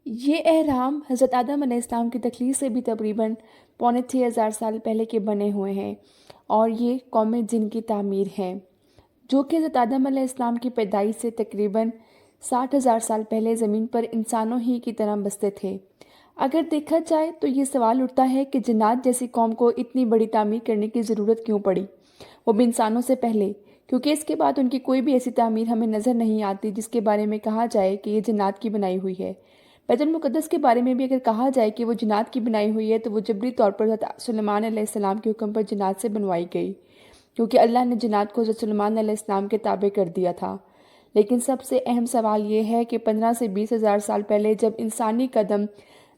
یہ اہرام حضرت آدم علیہ السلام کی تخلیق سے بھی تقریباً 6,500 سال پہلے کے بنے ہوئے ہیں، اور یہ قوم جن کی تعمیر ہے، جو کہ حضرت آدم علیہ السلام کی پیدائش سے تقریباً 60,000 سال پہلے زمین پر انسانوں ہی کی طرح بستے تھے۔ اگر دیکھا جائے تو یہ سوال اٹھتا ہے کہ جنات جیسی قوم کو اتنی بڑی تعمیر کرنے کی ضرورت کیوں پڑی، وہ بھی انسانوں سے پہلے، کیونکہ اس کے بعد ان کی کوئی بھی ایسی تعمیر ہمیں نظر نہیں آتی جس کے بارے میں کہا جائے کہ یہ جنات کی بنائی ہوئی ہے۔ بیت المقدس کے بارے میں بھی اگر کہا جائے کہ وہ جنات کی بنائی ہوئی ہے تو وہ جبری طور پر حضرت سلیمان علیہ السلام کے حکم پر جنات سے بنوائی گئی، کیونکہ اللہ نے جنات کو حضرت سلیمان علیہ السلام کے تابع کر دیا تھا۔ لیکن سب سے اہم سوال یہ ہے کہ 15 سے 20 ہزار سال پہلے جب انسانی قدم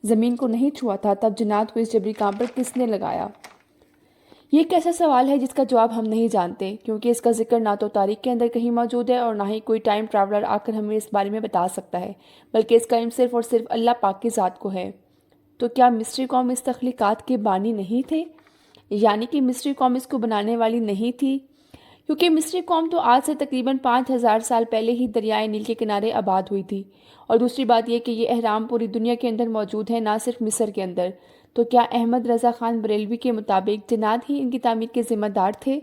زمین کو نہیں چھوا تھا، تب جنات کو اس جبری کام پر کس نے لگایا؟ یہ ایک ایسا سوال ہے جس کا جواب ہم نہیں جانتے، کیونکہ اس کا ذکر نہ تو تاریخ کے اندر کہیں موجود ہے اور نہ ہی کوئی ٹائم ٹریولر آ کر ہمیں اس بارے میں بتا سکتا ہے، بلکہ اس کا علم صرف اور صرف اللہ پاک کی ذات کو ہے۔ تو کیا مصری قوم اس تخلیقات کے بانی نہیں تھے؟ یعنی کہ مصری قوم اس کو بنانے والی نہیں تھی؟ کیونکہ مصری قوم تو آج سے تقریباً 5,000 سال پہلے ہی دریائے نیل کے کنارے آباد ہوئی تھی، اور دوسری بات یہ کہ یہ اہرام پوری دنیا کے اندر موجود ہیں، نہ صرف مصر کے اندر۔ تو کیا احمد رضا خان بریلوی کے مطابق جنات ہی ان کی تعمیر کے ذمہ دار تھے؟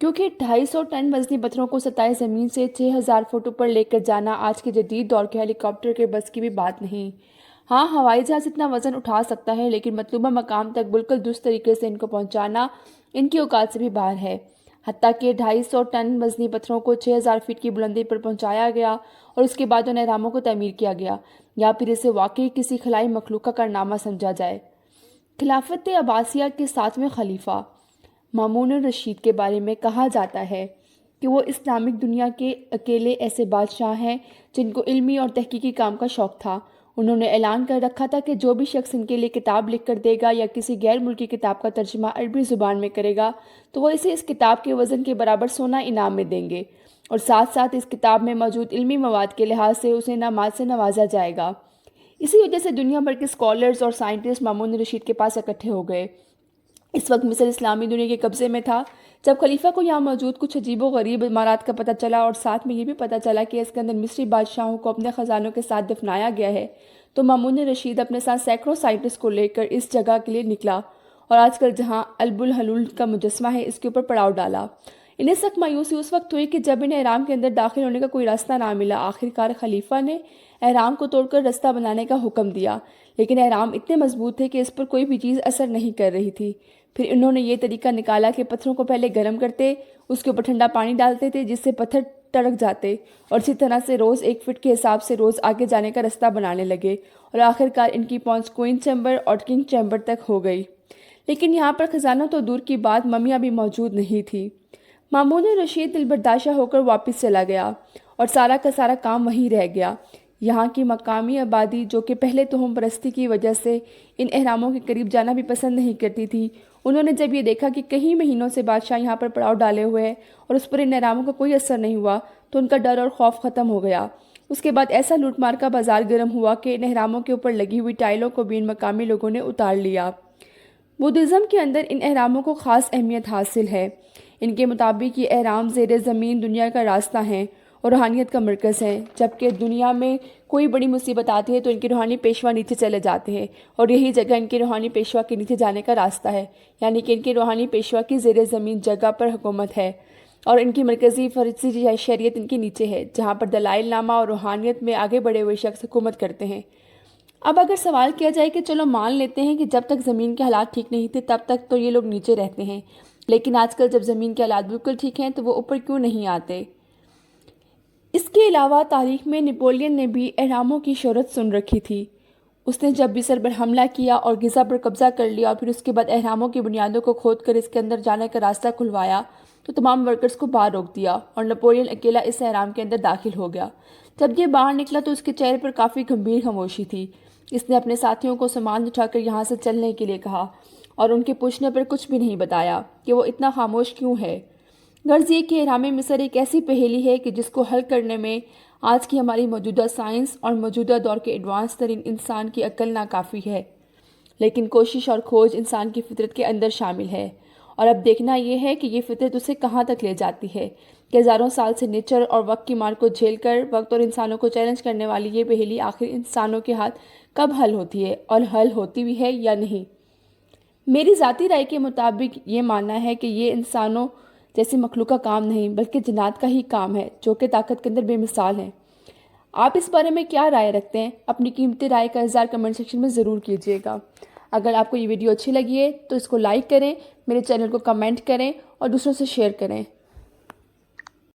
کیونکہ 250 ٹن وزنی پتھروں کو سطح زمین سے 6,000 فٹ اوپر لے کر جانا آج کے جدید دور کے ہیلی کاپٹر کے بس کی بھی بات نہیں۔ ہاں، ہوائی جہاز اتنا وزن اٹھا سکتا ہے، لیکن مطلوبہ مقام تک بالکل درست طریقے سے ان کو پہنچانا ان کی اوقات سے بھی باہر ہے۔ حتیٰ کہ 250 ٹن وزنی پتھروں کو 6,000 فٹ کی بلندی پر پہنچایا گیا اور اس کے بعد ان اہراموں کو تعمیر کیا گیا، یا پھر اسے واقعی کسی خلائی مخلوق کا کارنامہ سمجھا جائے۔ خلافت عباسیہ کے 7ویں خلیفہ مامون الرشید کے بارے میں کہا جاتا ہے کہ وہ اسلامک دنیا کے اکیلے ایسے بادشاہ ہیں جن کو علمی اور تحقیقی کام کا شوق تھا۔ انہوں نے اعلان کر رکھا تھا کہ جو بھی شخص ان کے لیے کتاب لکھ کر دے گا یا کسی غیر ملکی کتاب کا ترجمہ عربی زبان میں کرے گا تو وہ اسے اس کتاب کے وزن کے برابر سونا انعام میں دیں گے، اور ساتھ ساتھ اس کتاب میں موجود علمی مواد کے لحاظ سے اسے انعامات سے نوازا جائے گا۔ اسی وجہ سے دنیا بھر کے اسکالرز اور سائنٹسٹ مامون الرشید کے پاس اکٹھے ہو گئے۔ اس وقت مصر اسلامی دنیا کے قبضے میں تھا۔ جب خلیفہ کو یہاں موجود کچھ عجیب و غریب عمارات کا پتہ چلا اور ساتھ میں یہ بھی پتہ چلا کہ اس کے اندر مصری بادشاہوں کو اپنے خزانوں کے ساتھ دفنایا گیا ہے، تو مامون الرشید اپنے ساتھ سینکڑوں سائنٹسٹ کو لے کر اس جگہ کے لیے نکلا، اور آج کل جہاں الب الحلول کا مجسمہ ہے اس کے اوپر پڑاؤ ڈالا۔ انہیں سخت مایوسی اس وقت ہوئی کہ جب انہیں احرام کے اندر داخل ہونے کا کوئی راستہ نہ ملا۔ آخرکار خلیفہ نے احرام کو توڑ کر راستہ بنانے کا حکم دیا، لیکن احرام اتنے مضبوط تھے کہ اس پر کوئی بھی چیز اثر نہیں کر رہی تھی۔ پھر انہوں نے یہ طریقہ نکالا کہ پتھروں کو پہلے گرم کرتے، اس کے اوپر ٹھنڈا پانی ڈالتے تھے جس سے پتھر ٹرک جاتے، اور اسی طرح سے روز 1 فٹ کے حساب سے روز آگے جانے کا راستہ بنانے لگے، اور آخرکار ان کی پہنچ کوئن چیمبر اور کنگ چیمبر تک ہو گئی۔ لیکن یہاں پر خزانہ تو دور کی بات، ممیاں بھی موجود نہیں تھی۔ مامون الرشید دل برداشتہ ہو کر واپس چلا گیا اور سارا کا سارا کام وہیں رہ گیا۔ یہاں کی مقامی آبادی، جو کہ پہلے تہم پرستی کی وجہ سے ان اہراموں کے قریب جانا بھی پسند نہیں کرتی تھی، انہوں نے جب یہ دیکھا کہ کئی مہینوں سے بادشاہ یہاں پر پڑاؤ ڈالے ہوئے ہیں اور اس پر ان اہراموں کا کوئی اثر نہیں ہوا، تو ان کا ڈر اور خوف ختم ہو گیا۔ اس کے بعد ایسا لوٹ مار کا بازار گرم ہوا کہ ان اہراموں کے اوپر لگی ہوئی ٹائلوں کو بھی ان مقامی لوگوں نے اتار لیا۔ بدھزم کے اندر ان اہراموں کو خاص اہمیت حاصل ہے۔ ان کے مطابق یہ اہرام زیر زمین دنیا کا راستہ ہیں اور روحانیت کا مرکز ہیں۔ جبکہ دنیا میں کوئی بڑی مصیبت آتی ہے تو ان کے روحانی پیشوا نیچے چلے جاتے ہیں، اور یہی جگہ ان کے روحانی پیشوا کے نیچے جانے کا راستہ ہے، یعنی کہ ان کے روحانی پیشوا کی زیر زمین جگہ پر حکومت ہے، اور ان کی مرکزی فرضی شریعت ان کے نیچے ہے، جہاں پر دلائل نامہ اور روحانیت میں آگے بڑھے ہوئے شخص حکومت کرتے ہیں۔ اب اگر سوال کیا جائے کہ چلو مان لیتے ہیں کہ جب تک زمین کے حالات ٹھیک نہیں تھے تب تک تو یہ لوگ نیچے رہتے ہیں، لیکن آج کل جب زمین کے حالات بالکل ٹھیک ہیں تو وہ اوپر کیوں نہیں آتے؟ اس کے علاوہ تاریخ میں نپولین نے بھی اہراموں کی شہرت سن رکھی تھی۔ اس نے جب مصر پر حملہ کیا اور غزہ پر قبضہ کر لیا اور پھر اس کے بعد اہراموں کی بنیادوں کو کھود کر اس کے اندر جانے کا راستہ کھلوایا تو تمام ورکرز کو باہر روک دیا اور نپولین اکیلا اس اہرام کے اندر داخل ہو گیا۔ جب یہ باہر نکلا تو اس کے چہرے پر کافی گمبھیر خاموشی تھی۔ اس نے اپنے ساتھیوں کو سامان اٹھا کر یہاں سے چلنے کے لیے کہا اور ان کے پوچھنے پر کچھ بھی نہیں بتایا کہ وہ اتنا خاموش کیوں ہے۔ غرض یہ کہ اہرام مصر ایک ایسی پہیلی ہے کہ جس کو حل کرنے میں آج کی ہماری موجودہ سائنس اور موجودہ دور کے ایڈوانس ترین انسان کی عقل ناکافی ہے، لیکن کوشش اور کھوج انسان کی فطرت کے اندر شامل ہے، اور اب دیکھنا یہ ہے کہ یہ فطرت اسے کہاں تک لے جاتی ہے کہ ہزاروں سال سے نیچر اور وقت کی مار کو جھیل کر وقت اور انسانوں کو چیلنج کرنے والی یہ پہیلی آخر انسانوں کے ہاتھ کب حل ہوتی ہے اور حل ہوتی بھی ہے یا نہیں۔ میری ذاتی رائے کے مطابق یہ ماننا ہے کہ یہ انسانوں جیسی مخلوق کا کام نہیں بلکہ جنات کا ہی کام ہے جو کہ طاقت کے اندر بے مثال ہیں۔ آپ اس بارے میں کیا رائے رکھتے ہیں؟ اپنی قیمتی رائے کا اظہار کمنٹ سیکشن میں ضرور کیجیے گا۔ اگر آپ کو یہ ویڈیو اچھی لگی ہے تو اس کو لائک کریں، میرے چینل کو کمنٹ کریں اور دوسروں سے شیئر کریں۔